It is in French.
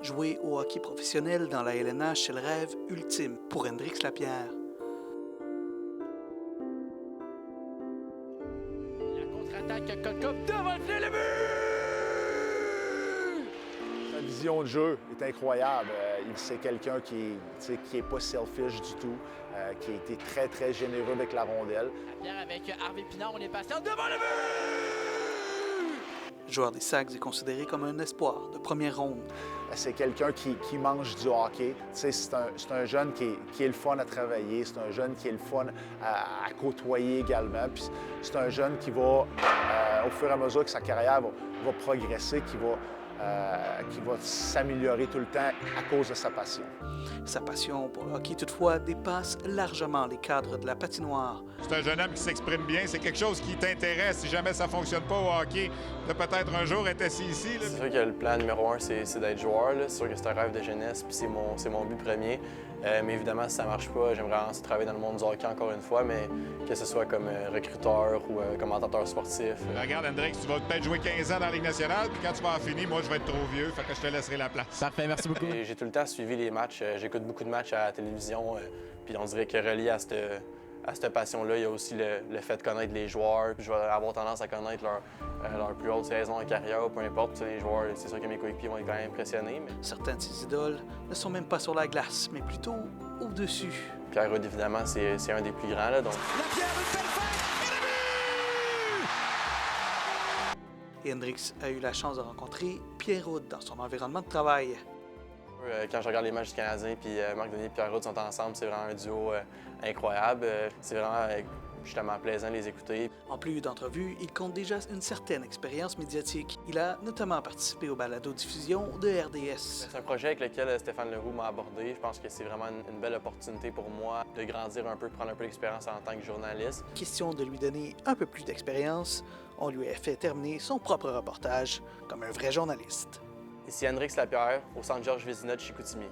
Jouer au hockey professionnel dans la LNH, c'est le rêve ultime pour Hendrix Lapierre. La contre-attaque, Kotkov devant le filet, le but! Sa vision de jeu est incroyable. C'est quelqu'un qui est pas selfish du tout, qui a été très, très généreux avec la rondelle. Lapierre avec Harvey Pinard, on est patient devant le but! Le joueur des Sags est considéré comme un espoir de première ronde. C'est quelqu'un qui mange du hockey. C'est un jeune qui est le fun à travailler, c'est un jeune qui est le fun à côtoyer également. Puis c'est un jeune qui va, au fur et à mesure que sa carrière va progresser, qui va s'améliorer tout le temps à cause de sa passion. Sa passion pour le hockey, toutefois, dépasse largement les cadres de la patinoire. C'est un jeune homme qui s'exprime bien. C'est quelque chose qui t'intéresse. Si jamais ça ne fonctionne pas au hockey, de peut-être un jour être assis ici. C'est sûr que le plan numéro un, c'est d'être joueur. C'est sûr que c'est un rêve de jeunesse, puis c'est mon but premier. Mais évidemment, si ça ne marche pas, j'aimerais vraiment travailler dans le monde du hockey encore une fois, mais que ce soit comme recruteur ou commentateur sportif. Regarde, Hendrix, tu vas peut-être jouer 15 ans dans la Ligue nationale, puis quand tu vas en finir, moi, je vais être trop vieux, fait que je te laisserai la place. Parfait, merci beaucoup. J'ai tout le temps suivi les matchs. J'écoute beaucoup de matchs à la télévision, puis on dirait que relié à cette passion-là, il y a aussi le fait de connaître les joueurs. Puis je vais avoir tendance à connaître leur plus haute saison en carrière, peu importe. Les joueurs, c'est sûr que mes coéquipiers vont être quand même impressionnés. Mais... Certains de ses idoles ne sont même pas sur la glace, mais plutôt au-dessus. Pierre-Rude, évidemment, c'est un des plus grands. Là, donc... Lapierre, une belle feinte et le but! Et Hendrix a eu la chance de rencontrer Pierre Houde dans son environnement de travail. Quand je regarde les matchs du Canadien, puis Marc Denis et Pierre-Rude sont ensemble, c'est vraiment un duo incroyable. C'est vraiment justement plaisant de les écouter. En plus d'entrevues, il compte déjà une certaine expérience médiatique. Il a notamment participé aux balados-diffusion de RDS. C'est un projet avec lequel Stéphane Leroux m'a abordé. Je pense que c'est vraiment une belle opportunité pour moi de grandir un peu, de prendre un peu d'expérience en tant que journaliste. Question de lui donner un peu plus d'expérience, on lui a fait terminer son propre reportage comme un vrai journaliste. Ici Hendrix Lapierre, au Centre Georges Vézina de Chicoutimi.